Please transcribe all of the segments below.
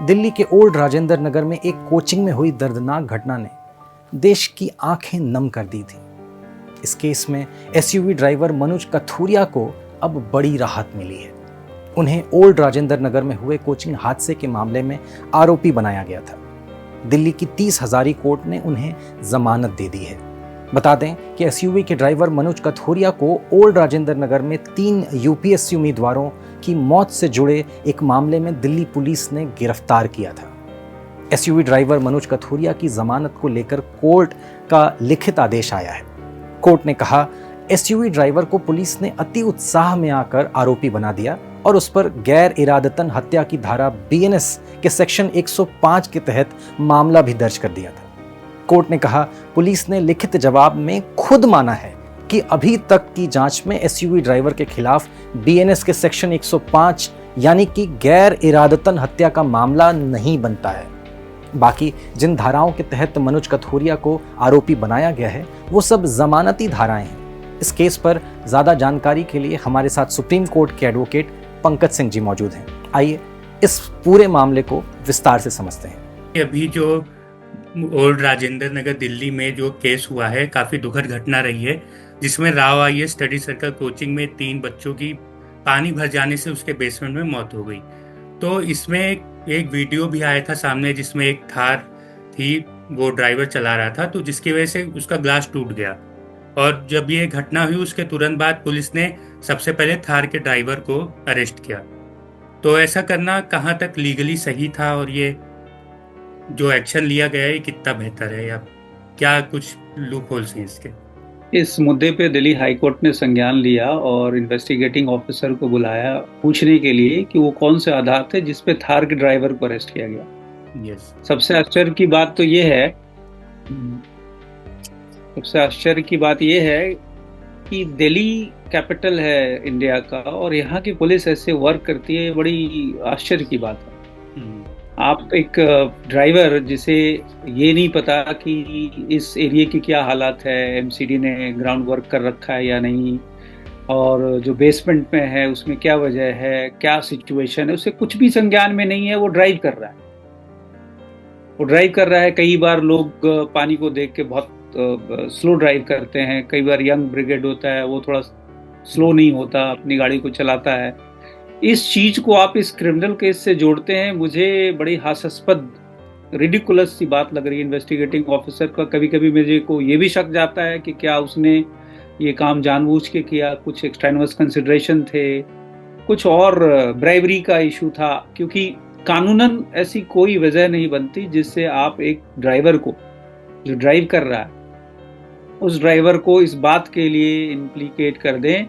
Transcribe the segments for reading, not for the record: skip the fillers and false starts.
दिल्ली के ओल्ड राजेंद्र नगर में एक कोचिंग में हुई दर्दनाक घटना ने देश की आंखें नम कर दी थी। इस केस में एसयूवी ड्राइवर मनोज कथुरिया को अब बड़ी राहत मिली है। उन्हें ओल्ड राजेंद्र नगर में हुए कोचिंग हादसे के मामले में आरोपी बनाया गया था। दिल्ली की 30 हजारी कोर्ट ने उन्हें जमानत दे दी है। बता दें कि एसयूवी के ड्राइवर मनोज कथुरिया को ओल्ड राजेंद्र नगर में 3 यूपीएससी उम्मीदवारों की मौत से जुड़े एक मामले में दिल्ली पुलिस ने गिरफ्तार किया था। एसयूवी ड्राइवर मनोज कथुरिया की जमानत को लेकर कोर्ट का लिखित आदेश आया है। कोर्ट ने कहा, एसयूवी ड्राइवर को पुलिस ने अति उत्साह में आकर आरोपी बना दिया और उस पर गैर इरादतन हत्या की धारा बीएनएस के सेक्शन 105 के तहत मामला भी दर्ज कर दिया था। कोर्ट ने कहा, पुलिस ने लिखित जवाब में खुद माना है कि अभी तक की जांच में एसयूवी ड्राइवर के खिलाफ बीएनएस के सेक्शन 105 यानी कि गैर इरादतन हत्या का मामला नहीं बनता है। बाकी जिन धाराओं के तहत मनोज कथुरिया को आरोपी बनाया गया है वो सब जमानती धाराएं हैं। इस केस पर ज्यादा जानकारी के लिए हमारे साथ सुप्रीम कोर्ट के एडवोकेट पंकज सिंह जी मौजूद हैं। आइए इस पूरे मामले को विस्तार से समझते हैं। अभी जो ओल्ड राजेंद्र नगर दिल्ली में जो केस हुआ है, काफी दुखद घटना रही है, जिसमें Rao IAS study circle coaching में 3 बच्चों की पानी भर जाने से उसके बेसमेंट में मौत हो गई। तो इसमें एक वीडियो भी आया था सामने, जिसमें एक थार थी, वो ड्राइवर चला रहा था, तो जिसकी वजह से उसका ग्लास टूट गया। और जब ये घटना हुई उसके तुरंत बाद पुलिस ने सबसे पहले थार के ड्राइवर को अरेस्ट किया। तो ऐसा करना कहाँ तक लीगली सही था और ये जो एक्शन लिया गया है कितना बेहतर है, या क्या कुछ लूप होल्स हैं इसके? इस मुद्दे पे दिल्ली हाई कोर्ट ने संज्ञान लिया और इन्वेस्टिगेटिंग ऑफिसर को बुलाया पूछने के लिए कि वो कौन से आधार थे जिस पे थार के ड्राइवर को अरेस्ट किया गया। यस। सबसे आश्चर्य की बात ये है कि दिल्ली कैपिटल है इंडिया का और यहाँ की पुलिस ऐसे वर्क करती है, बड़ी आश्चर्य की बात है। आप एक ड्राइवर जिसे ये नहीं पता कि इस एरिया की क्या हालात है, एमसीडी ने ग्राउंड वर्क कर रखा है या नहीं, और जो बेसमेंट में है उसमें क्या वजह है, क्या सिचुएशन है, उसे कुछ भी संज्ञान में नहीं है। वो ड्राइव कर रहा है। कई बार लोग पानी को देख के बहुत स्लो ड्राइव करते हैं। कई बार यंग ब्रिगेड होता है, वो थोड़ा स्लो नहीं होता, अपनी गाड़ी को चलाता है। इस चीज को आप इस क्रिमिनल केस से जोड़ते हैं, मुझे बड़ी हास्यास्पद रिडिकुलस सी बात लग रही है इन्वेस्टिगेटिंग ऑफिसर का। कभी कभी मुझे को ये भी शक जाता है कि क्या उसने ये काम जानबूझ के किया, कुछ एक्सट्रेनियस कंसिडरेशन थे, कुछ और ब्राइवरी का इशू था, क्योंकि कानूनन ऐसी कोई वजह नहीं बनती जिससे आप एक ड्राइवर को जो ड्राइव कर रहा है उस ड्राइवर को इस बात के लिए इम्प्लीकेट कर दें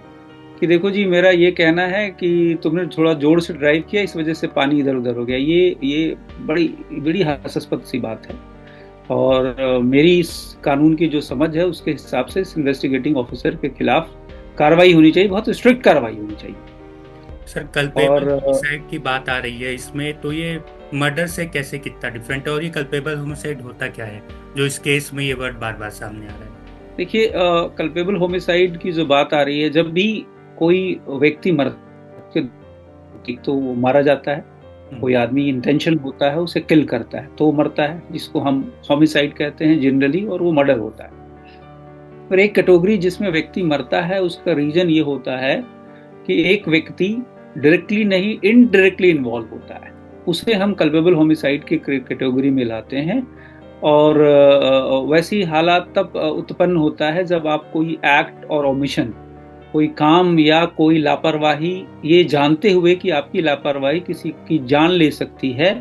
कि देखो जी, मेरा ये कहना है कि तुमने थोड़ा जोर से ड्राइव किया, इस वजह से पानी इधर उधर हो गया। ये बड़ी हास्यास्पद सी बात है। और मेरी इस कानून की जो समझ है उसके हिसाब से इस इन्वेस्टिगेटिंग ऑफिसर के खिलाफ कार्रवाई होनी चाहिए, बहुत स्ट्रिक्ट कार्रवाई होनी चाहिए। सर, कल्पेबल होमिसाइड की बात आ रही है इसमें, तो ये मर्डर से कैसे कितना डिफरेंट है, और ये कल्पेबल होमिसाइड होता क्या है जो इस केस में ये वर्ड बार बार सामने आ रहा है? देखिए, कल्पेबल होमिसाइड की जो बात आ रही है, जब भी कोई व्यक्ति तो वो मारा जाता है, कोई आदमी इंटेंशन होता है उसे किल करता है तो वो मरता है, जिसको हम होमिसाइड कहते हैं जनरली, और वो मर्डर होता है। पर एक कैटेगरी जिसमें व्यक्ति मरता है उसका रीजन ये होता है कि एक व्यक्ति डायरेक्टली नहीं इनडायरेक्टली इन्वॉल्व होता है, उसे हम कल्पेबल होमिसाइड की कैटेगरी में लाते हैं। और वैसी हालात तब उत्पन्न होता है जब आप कोई एक्ट और ओमिशन, कोई काम या कोई लापरवाही, ये जानते हुए कि आपकी लापरवाही किसी की जान ले सकती है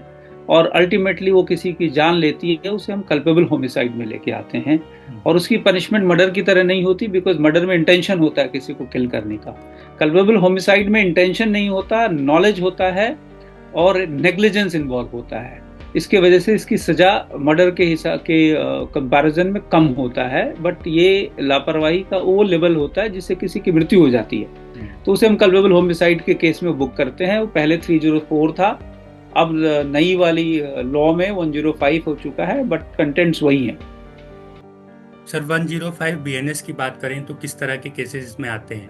और अल्टीमेटली वो किसी की जान लेती है, उसे हम कल्पेबल होमिसाइड में लेके आते हैं। और उसकी पनिशमेंट मर्डर की तरह नहीं होती, बिकॉज मर्डर में इंटेंशन होता है किसी को किल करने का। कल्पेबल होमिसाइड में इंटेंशन नहीं होता, नॉलेज होता है और नेग्लिजेंस इन्वॉल्व होता है। इसके वजह से इसकी सजा मर्डर के हिसाब के कंपैरिजन में कम होता है, बट ये लापरवाही का वो लेवल होता है जिससे किसी की मृत्यु हो जाती है, तो उसे हम कल्पेबल होमिसाइड के केस में बुक करते हैं। वो पहले 304 था, अब नई वाली लॉ में 105 हो चुका है, बट कंटेंट्स वही हैं। सर, 105 बीएनएस की बात करें तो किस तरह के केसेस इसमें आते हैं?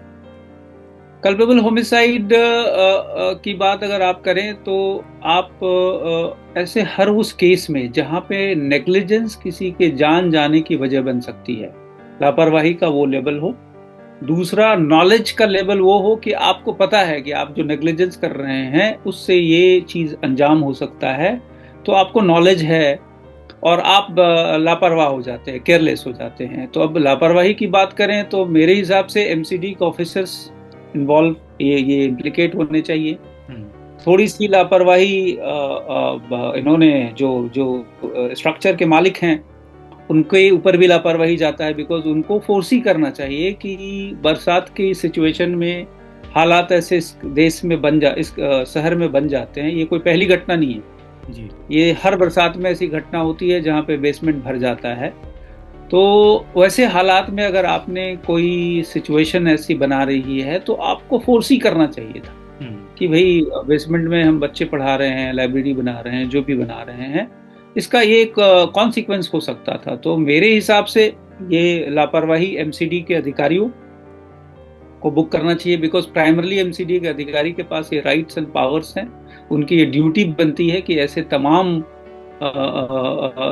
कल्पेबल होमिसाइड की बात अगर आप करें तो आप ऐसे हर उस केस में जहां पे नेग्लिजेंस किसी के जान जाने की वजह बन सकती है, लापरवाही का वो लेवल हो। दूसरा, नॉलेज का लेवल वो हो कि आपको पता है कि आप जो नेग्लिजेंस कर रहे हैं उससे ये चीज अंजाम हो सकता है, तो आपको नॉलेज है और आप लापरवाह हो जाते हैं, केयरलेस हो जाते हैं। तो अब लापरवाही की बात करें तो मेरे हिसाब से एमसीडी के ऑफिसर्स इन्वॉल्व ये इम्प्लीकेट होने चाहिए। थोड़ी सी लापरवाही इन्होंने जो जो स्ट्रक्चर के मालिक हैं उनके ऊपर भी लापरवाही जाता है, बिकॉज उनको फोर्स ही करना चाहिए कि बरसात की सिचुएशन में हालात ऐसे इस देश में इस शहर में बन जाते हैं। ये कोई पहली घटना नहीं है जी। ये हर बरसात में ऐसी घटना होती है जहाँ पे बेसमेंट भर जाता है। तो वैसे हालात में अगर आपने कोई सिचुएशन ऐसी बना रही है तो आपको फोर्स ही करना चाहिए था कि भाई बेसमेंट में हम बच्चे पढ़ा रहे हैं, लाइब्रेरी बना रहे हैं, जो भी बना रहे हैं, इसका ये एक कॉन्सिक्वेंस हो सकता था। तो मेरे हिसाब से ये लापरवाही एमसीडी के अधिकारियों को बुक करना चाहिए, बिकॉज प्राइमरली एमसीडी के अधिकारी के पास ये राइट्स एंड पावर्स हैं। उनकी ये ड्यूटी बनती है कि ऐसे तमाम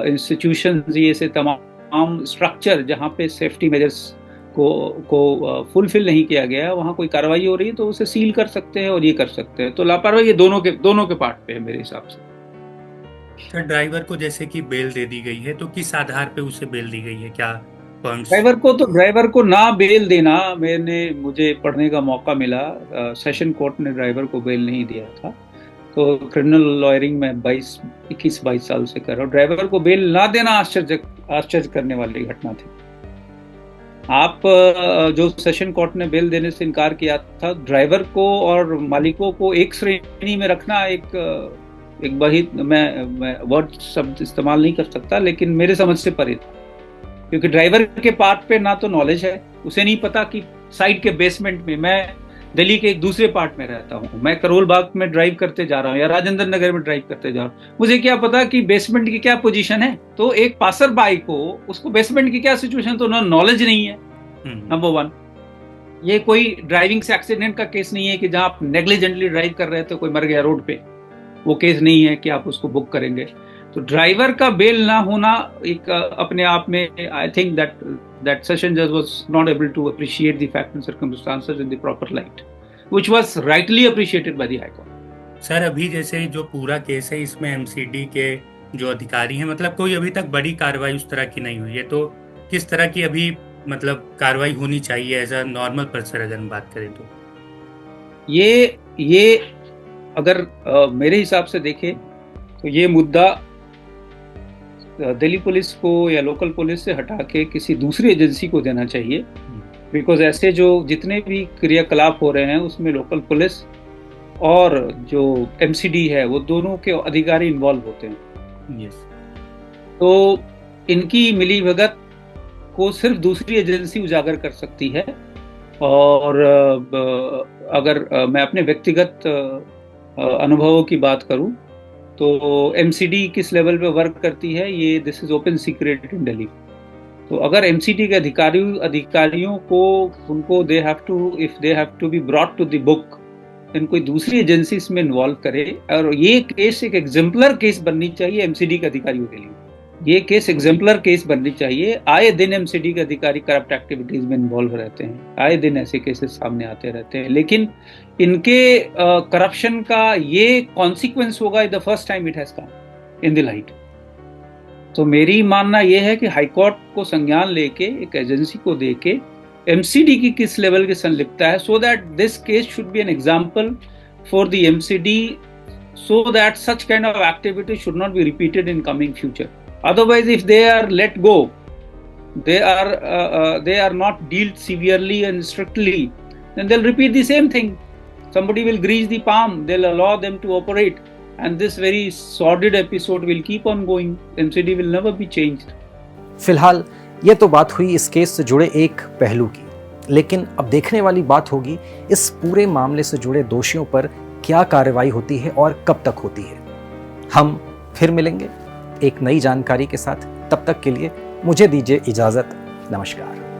इंस्टीट्यूशंस, ऐसे तमाम स्ट्रक्चर जहाँ पे सेफ्टी मेजर्स को फुलफिल नहीं किया गया, वहाँ कोई कार्रवाई हो रही है तो उसे सील कर सकते हैं और ये कर सकते हैं। तो लापरवाही ये दोनों के पार्ट पे है मेरे हिसाब से। सर, ड्राइवर को जैसे कि बेल दे दी गई है, तो किस आधार पे उसे बेल दी गई है, क्या पॉइंट्स? ड्राइवर को ना बेल देना, मुझे पढ़ने का मौका मिला, सेशन कोर्ट ने ड्राइवर को बेल नहीं दिया था। तो क्रिमिनल लॉयरिंग में 21-22 साल से कर रहा हूँ। ड्राइवर को बेल ना देना आश्चर्य करने वाली घटना थी। आप जो सेशन कोर्ट ने बेल देने से इनकार किया था, ड्राइवर को और मालिकों को एक श्रेणी में रखना, एक वही मैं वर्ड शब्द इस्तेमाल नहीं कर सकता, लेकिन मेरे समझ से परे था। क्योंकि ड्राइवर के पार्ट पे ना तो नॉलेज है, उसे नहीं पता कि साइड के बेसमेंट में, मैं दिल्ली के एक दूसरे पार्ट में रहता हूँ, मैं करोल बाग में ड्राइव करते जा रहा हूँ या राजेंद्र नगर में ड्राइव करते जा रहा हूँ, मुझे क्या पता कि बेसमेंट की क्या पोजीशन है। तो एक पासर बाई को उसको बेसमेंट की क्या सिचुएशन, तो नॉलेज नहीं है। नंबर वन, ये कोई ड्राइविंग से एक्सीडेंट का केस नहीं है कि जहां आप नेग्लिजेंटली ड्राइव कर रहे थे, कोई मर गया रोड पे, वो केस नहीं है कि आप उसको बुक करेंगे। तो ड्राइवर का बेल ना होना एक अपने आप में, I think that session judge was not able to appreciate the facts and circumstances in the proper light, which was rightly appreciated by the High Court. Sir, अभी जैसे जो पूरा केस है इसमें एमसीडी के जो अधिकारी हैं, मतलब कोई अभी तक बड़ी कार्रवाई उस तरह की नहीं हुई है, तो किस तरह की अभी मतलब कार्रवाई होनी चाहिए एज अ नॉर्मल पर्सन अगर हम बात करें तो? ये अगर मेरे हिसाब से देखें तो ये मुद्दा दिल्ली पुलिस को या लोकल पुलिस से हटा के किसी दूसरी एजेंसी को देना चाहिए, बिकॉज ऐसे जो जितने भी क्रियाकलाप हो रहे हैं उसमें लोकल पुलिस और जो एमसीडी है वो दोनों के अधिकारी इन्वॉल्व होते हैं। तो इनकी मिलीभगत को सिर्फ दूसरी एजेंसी उजागर कर सकती है। और अगर मैं अपने व्यक्तिगत अनुभवों की बात करूं तो एमसीडी किस लेवल पे वर्क करती है, ये this is open secret in Delhi. तो अगर एमसीडी के अधिकारियों को उनको दे have to be brought to the book, इन कोई दूसरी एजेंसी इसमें इन्वॉल्व करे। और ये केस एक एग्जाम्पलर केस बननी चाहिए एमसीडी के अधिकारियों के लिए, ये केस एग्जाम्पलर केस बननी चाहिए। आए दिन एमसीडी के अधिकारी करप्ट एक्टिविटीज में इन्वॉल्व रहते हैं, आए दिन ऐसे केसेस सामने आते रहते हैं, लेकिन इनके करप्शन का ये कॉन्सिक्वेंस होगा the first time it has come in the light. तो मेरी मानना ये है कि हाईकोर्ट को संज्ञान लेके एक एजेंसी को देके एमसीडी की किस लेवल की संलिप्तता है, so that this case should be an example for the MCD, so that such kind of activity should not be repeated in coming future. Otherwise, if they are let go, they are not dealt severely and strictly, then they'll repeat the same thing. Somebody will grease the palm, they'll allow them to operate, and this very sordid episode will keep on going. MCD will never be changed. फिलहाल ये तो बात हुई इस case से जुड़े एक पहलू की, लेकिन अब देखने वाली बात होगी इस पूरे मामले से जुड़े दोषियों पर क्या कार्रवाई होती है और कब तक होती है। हम फिर मिलेंगे एक नई जानकारी के साथ, तब तक के लिए मुझे दीजिए इजाज़त। नमस्कार।